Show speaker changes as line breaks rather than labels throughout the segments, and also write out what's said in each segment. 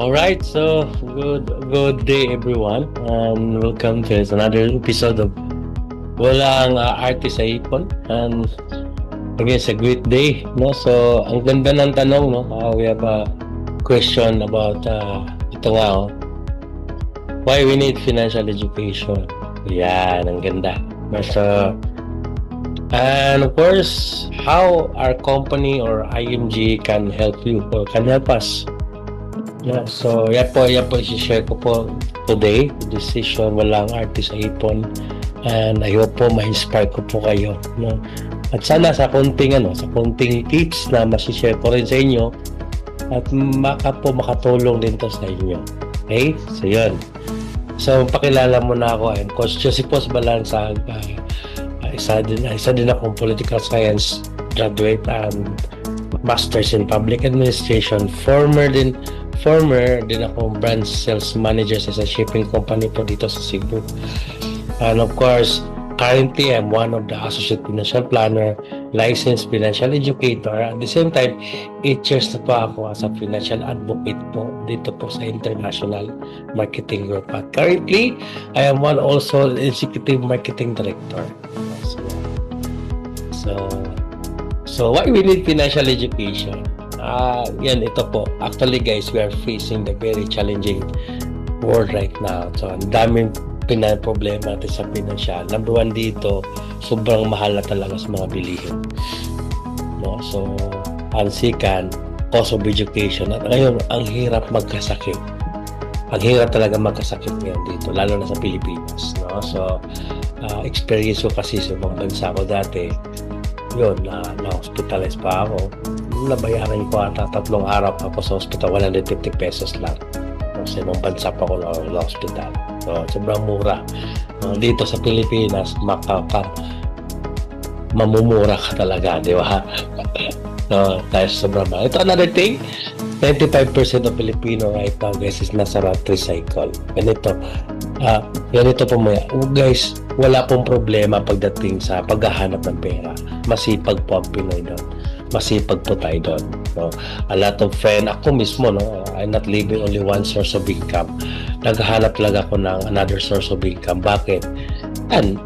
All right, so good day everyone, and welcome to another episode of Walang Arte sa Ipon. And again, it's a great day, no? So, ang ganda ng tanong, no? We have a question about ito nga, why we need financial education. Yan, ang ganda. So, and of course, how our company or IMG can help you or can help us. Yeah, so yan po i-share ko po today, decision walang artist sa ipon, and I hope po ma-inspire ko po kayo, no? At sana sa konting tips na ma-share ko rin sa inyo at makatulong din to sa inyo. Okay? So yun. So pakilala mo na ako, I'm Coach Joseph Balansag. Isa din akong political science graduate and Masters in Public Administration. Former din akong branch sales manager sa shipping company po dito sa Cebu. And of course, currently I'm one of the associate financial planner, licensed financial educator. At the same time, 8 years na po ako as a financial advocate po dito po sa International Marketing Group. At currently, I am one also executive marketing director. So why we need financial education? Yan, ito po. Actually guys, we are facing the very challenging world right now. So, ang daming problema natin sa financial. Number one dito, sobrang mahal na talaga sa mga bilihin. No? So, ang second, cost of education. At ngayon, ang hirap magkasakit. Ang hirap talaga magkasakit ngayon dito, lalo na sa Pilipinas. No? So, experience ko kasi sa ibang bansa ko dati, yun, na-hospitalize pa ako. Nabayaran ko ata 3 araw ako sa hospital, 150 pesos lang. Kasi nung bansa pa ako na hospital. So, sobrang mura. Dito sa Pilipinas, mamumura ka talaga, di ba? So, dahil sobrang mahal. Ito, another thing, 95% of Filipino right now, guys, is nasa rat cycle. Ganito po mga. Guys, wala pong problema pagdating sa paghahanap ng pera. Masipag po ang Pinoy doon. Masipag po tayo doon. No? A lot of friends, ako mismo, no? I'm not living only one source of income. Naghahanap talaga ako ng another source of income. Bakit? And,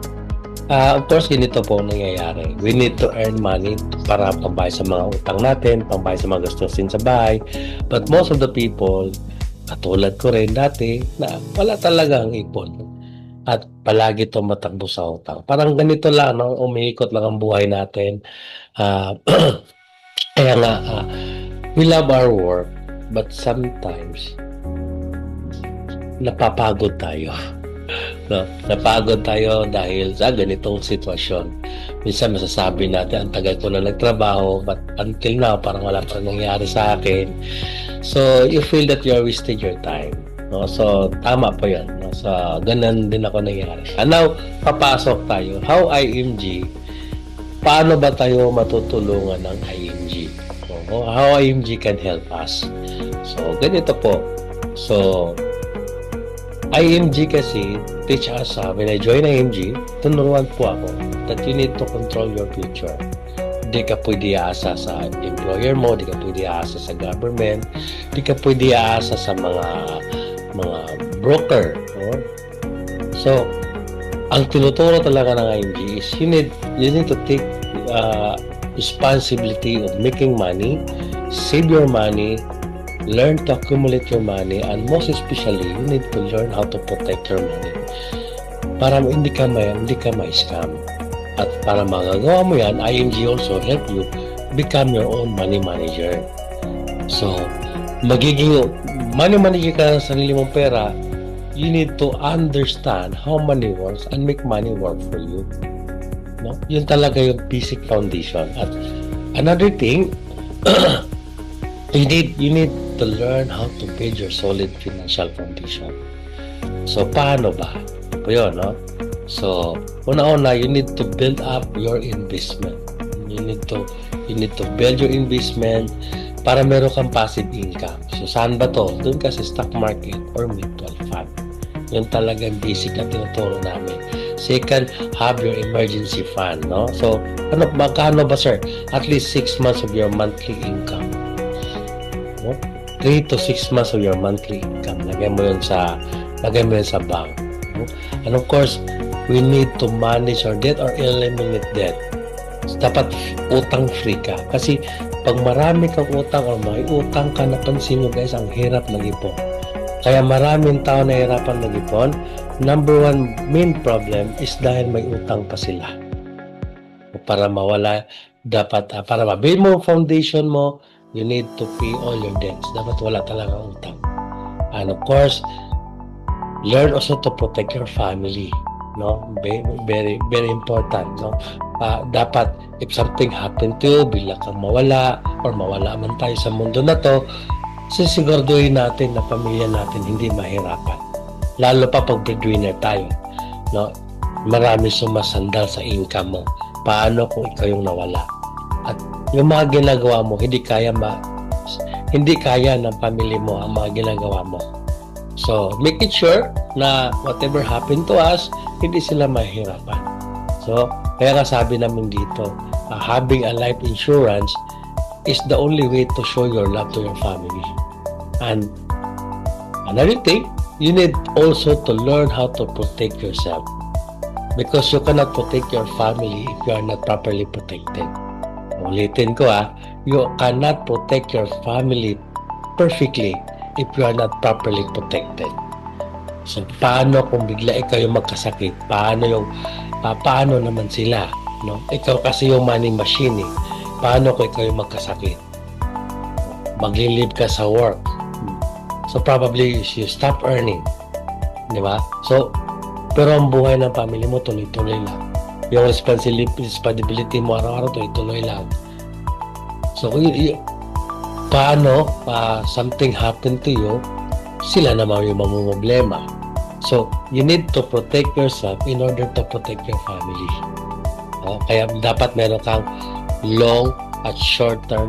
of course, ganito po nangyayari. We need to earn money para pambayad sa mga utang natin, pambayad sa mga gastusin sa bahay. But most of the people, katulad ko rin dati, na wala talagang ipon. At palagi to matakbo sa utang. Parang ganito lang, no? Umiikot lang ang buhay natin. Kaya nga, we love our work, but sometimes, napapagod tayo. No? Napagod tayo dahil sa ganitong sitwasyon. Minsan masasabi natin, ang tagal ko na nagtrabaho, but until now, parang wala pa nangyari sa akin. So, you feel that you are wasting your time. No? So, tama po yan. No? So, ganun din ako nangyari. And now, papasok tayo. How IMG? Paano ba tayo matutulungan ng IMG? No? How IMG can help us? So, ganito po. So, IMG kasi teach us, when I join IMG, tunuruan po ako that you need to control your future. Di ka pwede aasa sa employer mo, di ka pwede aasa sa government, di ka pwede aasa sa mga broker. No? So, ang tinuturo talaga ng IMG is you need to take responsibility of making money, save your money, learn to accumulate your money, and most especially, you need to learn how to protect your money para hindi ka ma-scam. At para magagawa mo yan, IMG also help you become your own money manager. So, magiging money manager ka ng sarili mong pera, you need to understand how money works and make money work for you. No? Yun talaga yung basic foundation. At another thing, you need to learn how to build your solid financial foundation. So, paano ba? Po yun, no? So, una-una, you need to build up your investment. You need to build your investment para meron kang passive income. So, saan ba to? Doon ka sa stock market or mutual fund. Yun talagang basic na tinuturo namin. Second, have your emergency fund, no? So, magkano ba, sir? At least 6 months of your monthly income. No? 3 to 6 months of your monthly income. Lagay mo yun sa bank. No? And of course, we need to manage our debt or eliminate debt. So, dapat utang-free ka. Kasi pag marami kang utang or may utang ka, napansin nyo guys, ang hirap mag-ipon. Kaya maraming tao na hirapan mag-ipon. Number one main problem is dahil may utang pa sila. Para mawala, dapat, para mabuild mo foundation mo, you need to pay all your debts. Dapat wala talaga utang. And of course, learn also to protect your family. No, very very important. No, dapat if something happen to you, bigla kang mawala or mawala man tayo sa mundo na to, sisiguraduhin natin na pamilya natin hindi mahirapan. Lalo pa pag breadwinner tayo. No, marami sumasandal sa income mo. Paano kung ikaw yung nawala? At yung mga ginagawa mo, hindi kaya ng pamilya mo ang mga ginagawa mo. So, make it sure na whatever happened to us, hindi sila mahihirapan. So, kaya sabi namin dito, having a life insurance is the only way to show your love to your family. And another thing, you need also to learn how to protect yourself. Because you cannot protect your family if you are not properly protected. Ulitin ko you cannot protect your family perfectly if you are not properly protected. So, paano kung bigla ikaw yung magkasakit? Paano naman sila? No? Ikaw kasi yung money machine eh. Paano kung ikaw yung magkasakit? Maglilib ka sa work. So, probably you stop earning. Di ba? So, pero ang buhay ng family mo, tuloy-tuloy lang. Yung responsibility mo araw-araw, tuloy-tuloy lang. So, paano something happen to you, sila naman yung mamumblema. So, you need to protect yourself in order to protect your family. Kaya dapat meron kang long at short-term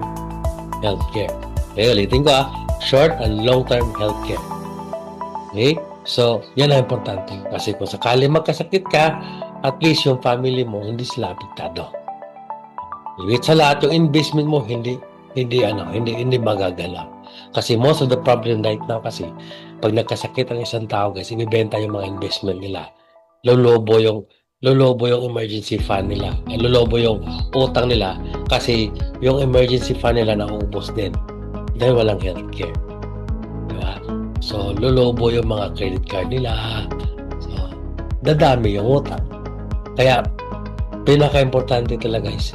healthcare. Okay, ulitin ko short and long-term healthcare. Okay? So, yan ang importante. Kasi kung sakali magkasakit ka, at least yung family mo, hindi sila apektado. Iwit sa lahat, yung investment mo, hindi magagalaw. Kasi most of the problem right now kasi, pag nagkasakit ang isang tao, guys, ibibenta yung mga investment nila. Lolobo yung emergency fund nila. Lolobo yung utang nila kasi yung emergency fund nila nauubos din dahil walang healthcare. Diba? So, lolobo yung mga credit card nila. So, dadami yung utang. Kaya, pinaka-importante talaga is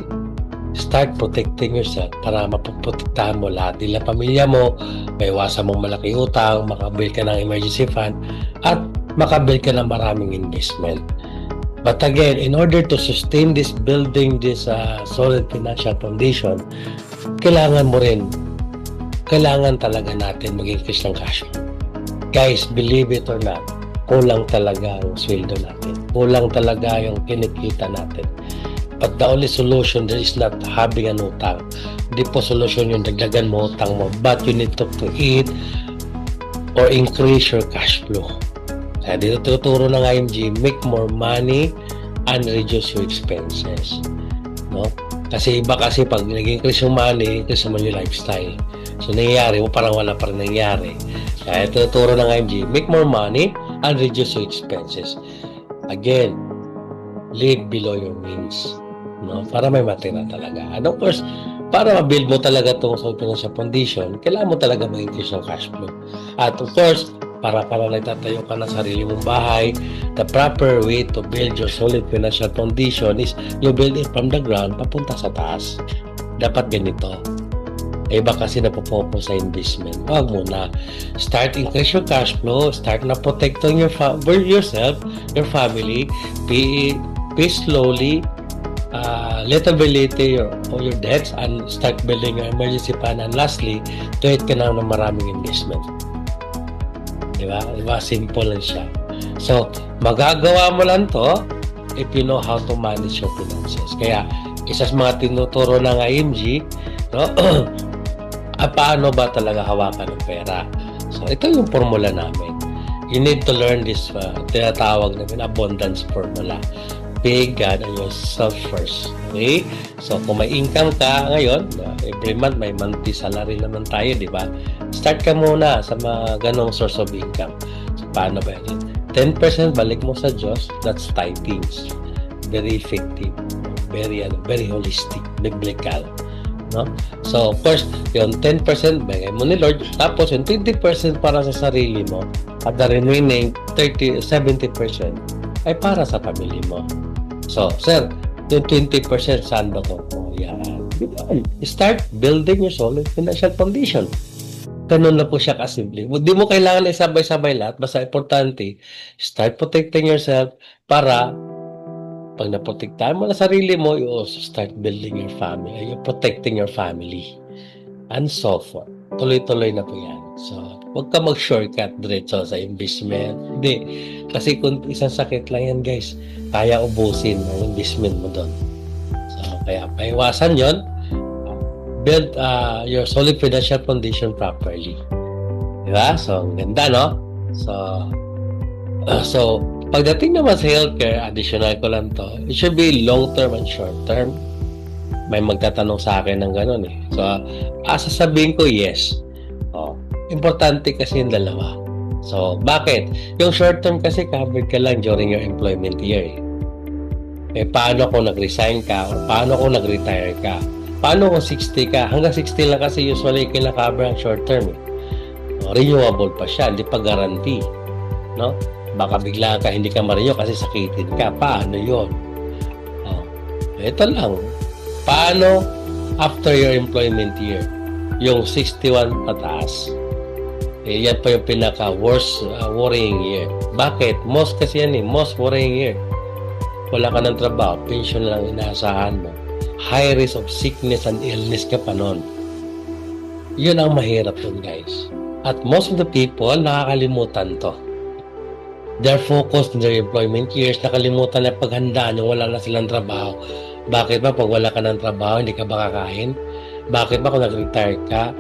start protecting yourself para mapoprotektahan mo lahat nila pamilya mo, maiwasan mong malaki utang, makabuild ka ng emergency fund, at makabuild ka ng maraming investment. But again, in order to sustain building this solid financial foundation, kailangan talaga natin mag-increase ng cash flow. Guys, believe it or not, kulang talaga ang sweldo natin. Kulang talaga yung kinikita natin. But the only solution there is not having an utang. Hindi po solution yung dagdagan mo utang mo. But you need to create or increase your cash flow. Kaya dito tuturo ng IMG, make more money and reduce your expenses. No? Kasi iba kasi pag nag-increase yung money, increase naman yung lifestyle. So nangyayari mo, parang wala pa rin nangyayari. Kaya tuturo ng IMG, make more money and reduce your expenses. Again, live below your means. No? Para may matira talaga. And of course, para ma-build mo talaga itong financial foundation, kailangan mo talaga mag-increase yung cash flow. At of course, para nagtatayo ka ng sarili mong bahay, the proper way to build your solid financial foundation is you build it from the ground papunta sa taas. Dapat ganito. Iba kasi napopopo sa investment. Huwag muna. Start increase your cash flow. Start na protecting yourself, your family. Pay slowly. Little by little all your debts and start building your emergency fund. And lastly, create ka na ng maraming investment. Diba? Simple lang siya. So, magagawa mo lang to if you know how to manage your finances. Kaya, isa sa mga tinuturo ng IMG, no? Paano ba talaga hawakan ng pera? So, ito yung formula namin. You need to learn this, tinatawag namin abundance formula. pay God and yourself first. Okay? So, kung may income ka ngayon, every month may monthly salary naman tayo, di ba? Start ka muna sa mga ganong source of income. So, paano ba yun? 10% balik mo sa Diyos, that's tithings. Very effective. Very holistic, biblical. No? So, of course, yung 10% bigay mo ni Lord, tapos yung 20% para sa sarili mo, at the remaining 70% ay para sa pamilya mo. So, sir, yung 20% saan ba ito? Oh, yan. Start building your solid financial foundation. Ganun na po siya kasimple. Hindi mo kailangan isabay-sabay lahat. Basta importante, start protecting yourself para pag naprotektahan mo na sarili mo, you also start building your family. You're protecting your family. And so forth. Tuloy-tuloy na po yan. So, huwag ka mag-shortcut diretso sa investment. Hindi. Kasi kung isang sakit lang yan, guys, kaya ubusin ang investment mo doon. So, kaya paiwasan yon. Build your solid financial foundation properly. Diba? So, ang ganda, no? So, pagdating naman sa healthcare, additional ko lang to, it should be long-term and short-term. May magtatanong sa akin ng gano'n eh. So, sasabihin ko yes. Importante kasi yung dalawa. So, bakit? Yung short-term kasi covered ka lang during your employment year eh. Paano kung nag-resign ka? O paano kung nag-retire ka? Paano kung 60 ka? Hanggang 60 lang kasi usually kina-cover ang short-term eh. Renewable pa siya, hindi pa guarantee. No? Baka bigla ka, hindi ka ma-renew kasi sakitin ka. Paano yun? Ito lang. Paano after your employment year? Yung 61 pataas. Yan pa yung pinaka-worst worrying year. Bakit? Most kasi yan eh. Most worrying year. Wala ka ng trabaho. Pension lang inaasahan mo. High risk of sickness and illness ka pa nun. Yun ang mahirap dun, guys. At most of the people, nakakalimutan to. They're focused in their employment years. Nakalimutan na paghandaan yung wala na silang trabaho. Bakit ba pag wala ka ng trabaho, hindi ka ba kakain? Bakit ba kung nag-retire ka,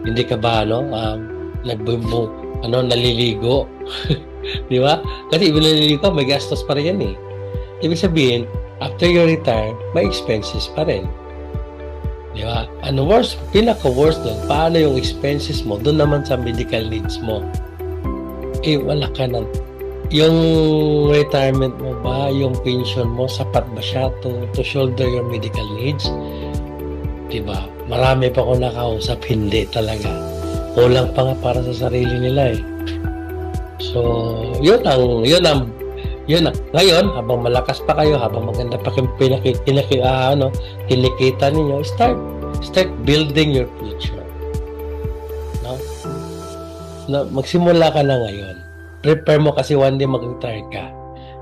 hindi ka ba naliligo? Di ba? Kasi ibig naliligo, may gastos pa rin yan eh. Ibig sabihin, after you retire, may expenses pa rin. Di ba? Ano worse, pinaka-worst doon, paano yung expenses mo, doon naman sa medical needs mo. Wala ka na. Yung retirement mo ba, yung pension mo, sapat ba siya to shoulder your medical needs? Diba? Marami pa akong nakausap, hindi talaga. Kulang pa nga para sa sarili nila eh. So, yun ang. Ngayon, habang malakas pa kayo, habang maganda pa kinikita ninyo, start building your future. No? Magsimula ka na ngayon. Prepare mo kasi one day mag-retire ka.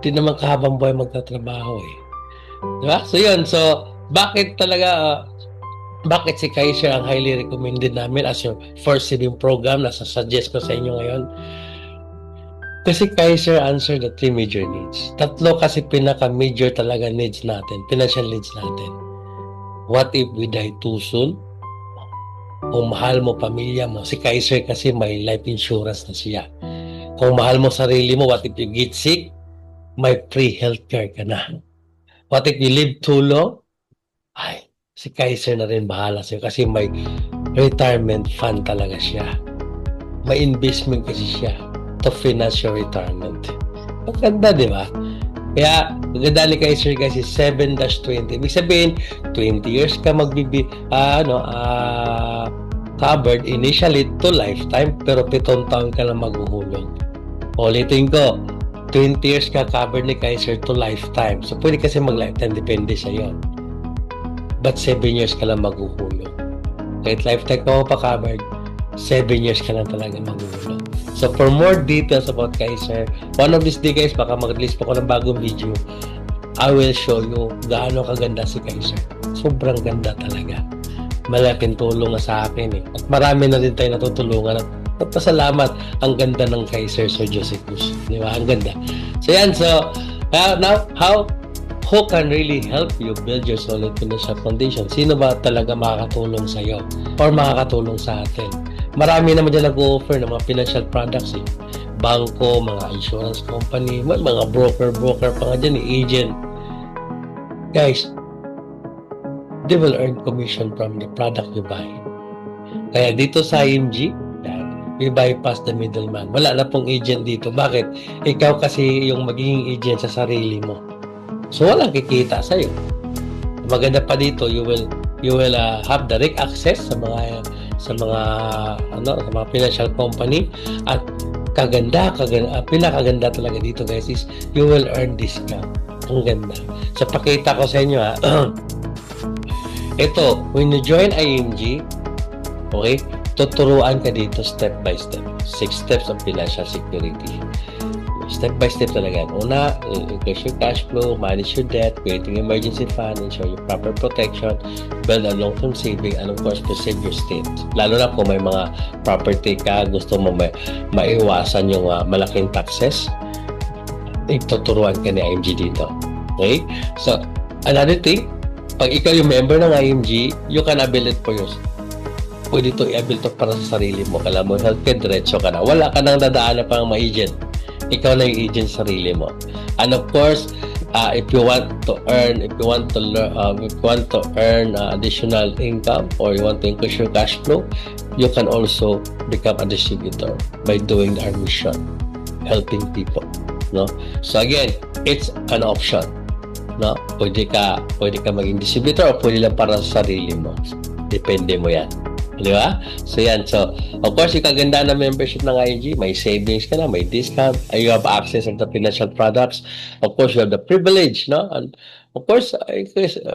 Hindi naman kahabang buhay magtatrabaho eh. Diba? So yun. So, bakit si Kaiser ang highly recommended namin as your first saving program na sasuggest ko sa inyo ngayon? Kasi Kaiser answer the 3 major needs. 3 kasi pinaka-major talaga needs natin, financial needs natin. What if we die too soon? Kung mahal mo pamilya mo, si Kaiser kasi may life insurance na siya. Kung mahal mo sarili mo, what if you get sick? May free healthcare ka na. What if you live too long? Si Kaiser na rin bahala sa'yo kasi may retirement fund talaga siya. May investment kasi siya to finance your retirement. Maganda, di ba? Kaya, maganda ni Kaiser guys is 7-20. Ibig sabihin, 20 years ka covered initially to lifetime, pero 7 taon ka lang maghuhulog. Ulitin ko, 20 years ka covered ni Kaiser to lifetime. So, pwede kasi mag-lifetime, depende sa yon. But 7 years ka lang maghuhulog. Kahit lifetime ka mo pa covered, 7 years ka lang talaga maghuhulog. So, for more details about Kaiser, one of these days, guys, baka mag-release po ko ng bagong video. I will show you gaano kaganda si Kaiser. Sobrang ganda talaga. Malaking tulong na sa akin eh. At marami na rin tayo natutulungan at pasalamat. Ang ganda ng Kaiser Sir Josephus. Di ba? Ang ganda. So yan. So, now, who can really help you build your solid financial foundation? Sino ba talaga makakatulong sa iyo or makakatulong sa atin? Marami naman dyan nag-offer ng mga financial products eh. Bangko, mga insurance company, mga broker pa nga dyan, agent. Guys, they will earn commission from the product you buy. Kaya dito sa IMG, we bypass the middleman. Wala na pong agent dito. Bakit? Ikaw kasi yung magiging agent sa sarili mo. So, walang kikita sa'yo. Maganda pa dito, you will have direct access sa mga financial company, at pinakaganda talaga dito guys is you will earn discount. Ang ganda. So, pakita ko sa inyo ha. Ito, when you join IMG, okay, tuturuan ka dito step by step. 6 steps of financial security. Step by step talaga. Una, increase your cash flow, manage your debt, creating emergency fund, ensure your proper protection, build a long-term saving, and of course, preserve your state. Lalo na kung may mga property ka, gusto mo maiwasan yung malaking taxes, ituturuan ka ni IMG dito. Okay? So, another thing, pag ikaw yung member ng IMG, you can avail it for yourself. Pwede ito i-avail to para sa sarili mo. Kala mo, healthcare, diretso ka na. Wala ka nang dadaanan pang mga agent. Ikaw na yung agent sa sarili mo. And of course, if you want to earn additional income, or you want to increase your cash flow, you can also become a distributor by doing our mission, helping people. No? So again, it's an option. No? Pwede ka maging distributor, o pwede lang para sa sarili mo. Depende mo yan. Di ba? So yan. So, of course, yung kaganda na membership ng IMG, may savings ka na, may discount, you have access to financial products. Of course, you have the privilege, no? And of course,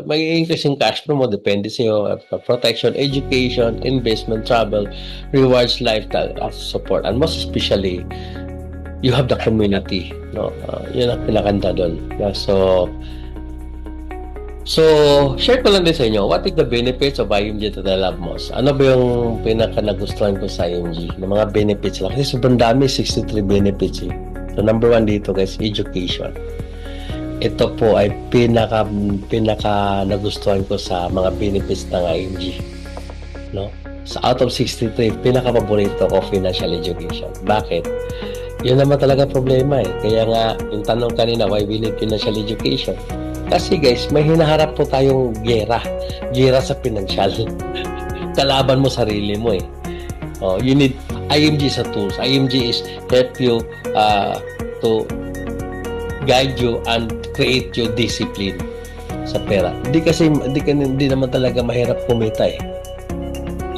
may increase in cash flow mo, depende sa iyo, protection, education, investment, travel, rewards, lifestyle, support, and most especially, you have the community, no? Yun ang pinakanda doon. Yeah, So, share ko lang din sa inyo, what is the benefits of IMG that I love most? Ano ba yung pinaka-nagustuhan ko sa IMG? Ng mga benefits lang. Kasi sobrang dami, 63 benefits eh. So, number 1 dito guys, education. Ito po ay pinaka-nagustuhan ko sa mga benefits ng IMG. No? So, out of 63, pinaka-paborito ko financial education. Bakit? Yun naman talaga problema eh. Kaya nga, yung tanong kanina, why we need financial education? Kasi guys, may hinaharap po tayong gera sa financial. Kalaban mo sarili mo eh. You need IMG sa tools. IMG is help you to guide you and create your discipline sa pera. Hindi naman talaga mahirap kumita eh.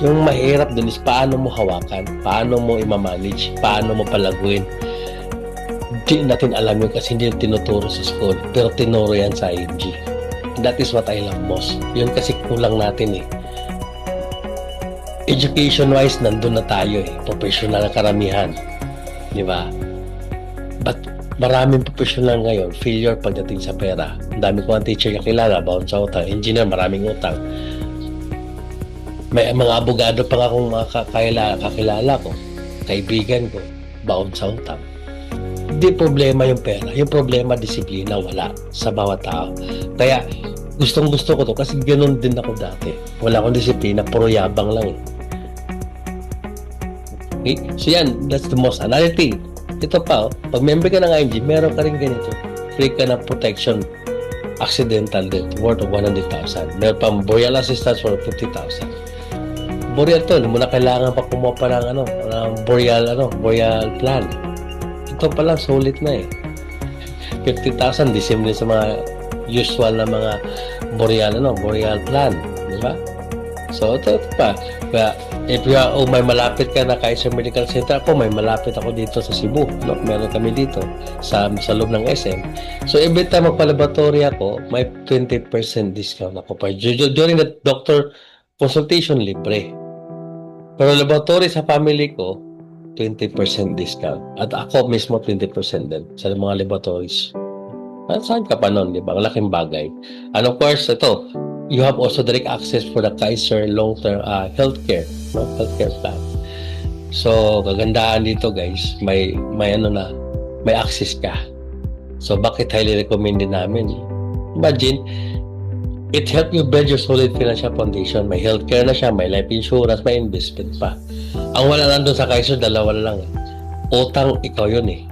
Yung mahirap dun is paano mo hawakan, paano mo i-manage, paano mo palaguin. Hindi natin alam yun kasi hindi tinuturo sa school, pero tinuro yan sa IMG. That is what I love most. Yun kasi kulang natin eh. Education wise, nandun na tayo eh. Professional na karamihan. Di ba? But maraming professional ngayon, failure pagdating sa pera. Ang dami ko ang teacher na kilala, bound sa utang. Engineer, maraming utang. May mga abogado pa nga akong kakilala ko, kaibigan ko, bound sa utang. Hindi problema yung pera. Yung problema, disiplina, wala sa bawat tao. Kaya, gustong-gusto ko to kasi ganoon din ako dati. Wala akong disiplina, puro yabang lang eh. Okay? So yan, that's the most. Another thing, ito pa, pag member ka ng IMG, meron ka rin ganito. Free ka ng protection, accidental death, worth of 100,000. Meron pang burial assistance for 50,000. Burial to, hindi mo na kailangan pa kumuha pa ng burial plan. Ito pa lang, sulit na eh. 50,000, di same sa mga usual na mga burial plan. Di ba? So, ito pa. Kaya, if you are, may malapit ka na Kaiser Medical Center, ako, may malapit ako dito sa Cebu. No? Meron kami dito sa loob ng SM. So, every time magpa-laboratory ako, may 20% discount ako pa. During the doctor consultation, libre. Pero laboratory sa family ko, 20% discount. At ako mismo 20% din sa mga laboratories. Saan ka pa nun, di ba? Ang laking bagay. And of course, ito, you have also direct access for the Kaiser long-term healthcare, no? Healthcare plan. So, kagandahan dito guys, may access ka. So, bakit highly recommended namin? Imagine, it help you build your solid financial foundation. May healthcare na siya, may life insurance, may investment pa. Ang wala nandun sa Kaiser, dalawa lang eh. Utang, ikaw yun eh.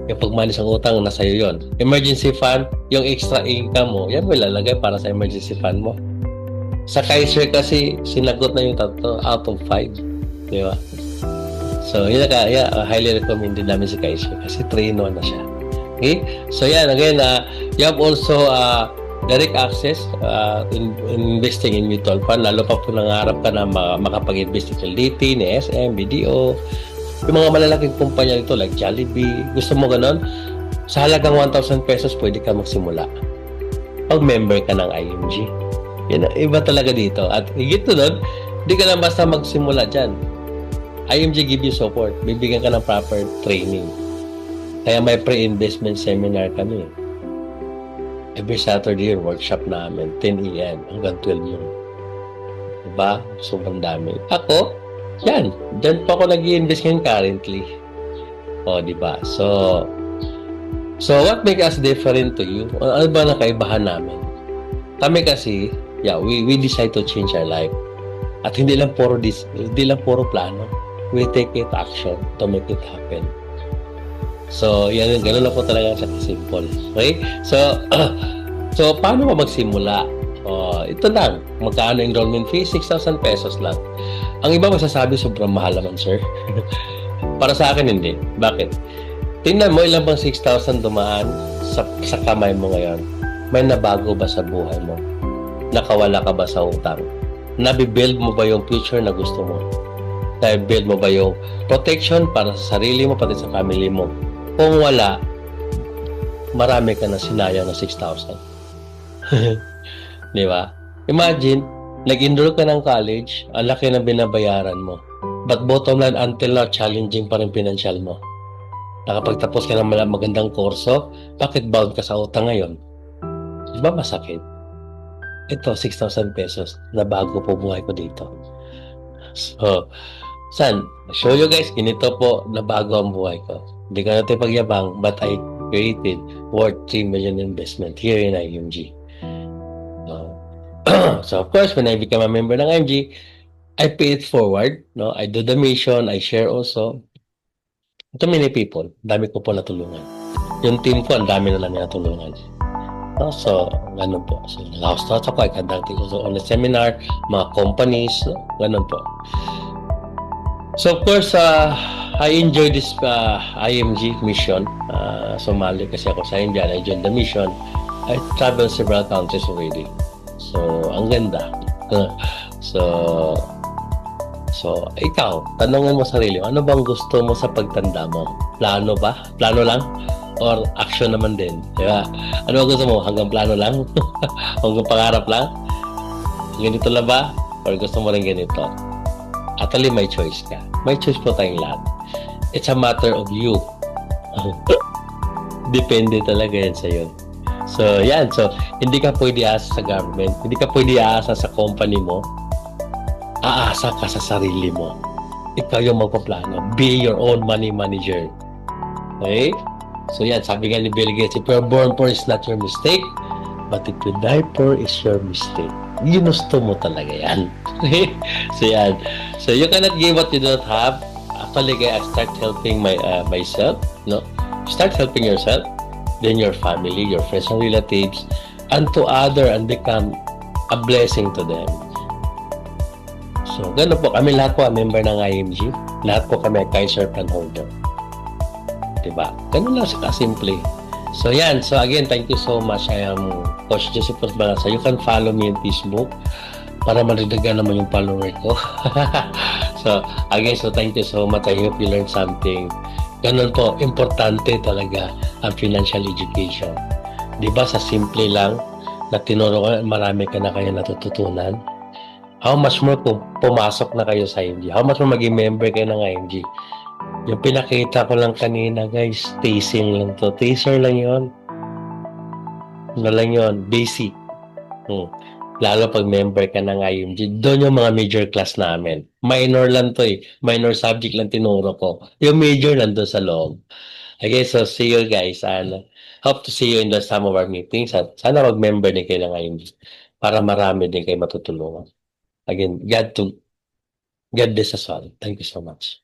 Kapag manis ang utang, nasa iyo yun. Emergency fund, yung extra income mo, yan mo ilalagay para sa emergency fund mo. Sa Kaiser kasi, sinagot na yung tatlo out of 5. Di ba? So, yun na yeah, highly recommended namin si Kaiser kasi 3-in-1 na siya. Okay? So, yan. Again, you have also direct access in investing in mutual fund. Lalo pa po nangarap ka na makapag-invest ni LDT, ni SM, BDO, yung mga malalaking kumpanya nito like Jollibee. Gusto mo ganon? Sa halagang 1,000 pesos, pwede ka magsimula. Pag member ka ng IMG. Yan, iba talaga dito. At higit to doon, hindi ka lang basta magsimula dyan. IMG give you support. Bibigyan ka ng proper training. Kaya may pre-investment seminar kami. Every Saturday, workshop namin, 10 a.m. hanggang 12 noon. Diba? Sobrang dami. Ako, yan. Diyan pa ako nag-i-invest ngayon currently. O, diba? So what makes us different to you? Ano ba nakaibahan namin? Kami kasi, we decide to change our life. At hindi lang puro plano. We take it action to make it happen. So, yan, ganun lang po talaga siya simple. Okay? So paano ba magsimula? Ito lang. Magkano enrollment fee? 6,000 pesos lang. Ang iba masasabi, sobrang mahal naman, sir. Para sa akin, hindi. Bakit? Tingnan mo, ilang bang 6,000 dumaan sa kamay mo ngayon? May nabago ba sa buhay mo? Nakawala ka ba sa utang? Nabibuild mo ba yung future na gusto mo? Nabibuild mo ba yung protection para sa sarili mo, pati sa family mo? Kung wala, marami ka na sinayang na 6,000. Di ba? Imagine, nag-enroll ka ng college, ang laki ng binabayaran mo. But bottom line, until now, challenging pa rin financial mo. Nakapagtapos ka ng magandang kurso, bakit bound ka sa utang ngayon? Di ba masakit? Ito, 6,000 pesos na bago po buhay ko dito. So, show you guys, ganito po na bago ang buhay ko. Hindi ka natin pagyabang, but I created worth 3 million investment here in IMG. So, of course, when I become a member ng IMG, I pay it forward. No? I do the mission, I share also. To many people, dami ko po natulungan. Yung team ko, ang dami na lang natulungan. No? So, ganun po. So, nag-house ako, I conducted also on a seminar, mga companies, no? Ganun po. So, of course, I enjoy this IMG mission. Sumali kasi ako sa India. I joined the mission. I traveled several countries already. So, ang ganda. So, ikaw, tanongin mo sarili, ano bang gusto mo sa pagtanda mo? Plano ba? Plano lang? Or action naman din? Diba? Ano bang gusto mo? Hanggang plano lang? Hanggang pangarap lang? Ganito lang ba? Or gusto mo rin ganito? Actually, may choice ka. May choice po tayong lahat. It's a matter of you. Depende talaga yan sa'yo. So, yan. So, hindi ka pwede aasa sa government. Hindi ka pwede aasa sa company mo. Aasa ka sa sarili mo. Ikaw yung magpaplano. Be your own money manager. Okay? So, yan. Sabi nga ni Bill Gates, if you're born poor, it's not your mistake. But if you die poor, it's your mistake. Ginusto mo talaga yan. Okay? So, yan. So, you cannot give what you don't have. Actually, I start helping myself. No? Start helping yourself, then your family, your friends and relatives, and to other and become a blessing to them. So, gano'n po. Kami lahat po, member ng IMG. Lahat po kami Kaiser Plan Holder. Diba? Gano'n lang simple. So, yan. So, again, thank you so much. I am Coach Joseph Balasa. You can follow me on Facebook para maridagan naman yung follower ko. So, again, so thank you so much. I hope you learned something. Ganun po, importante talaga ang financial education. Di ba sa simple lang na tinuro ko, marami ka na kayo natututunan. How much more kung pumasok na kayo sa IMG? How much more maging member kayo ng IMG? Yung pinakita ko lang kanina, guys, tasting lang to. Taster lang yon. Ano lang yon? Basic. Lalo pag member ka ng IMG, doon yung mga major class namin. Minor lang to eh. Minor subject lang tinuro ko. Yung major nandun sa loob. Okay, so see you guys. And hope to see you in some of our meetings. At sana mag-member din kayo ng IMG para marami din kayo matutulungan. Again, God bless us all. Thank you so much.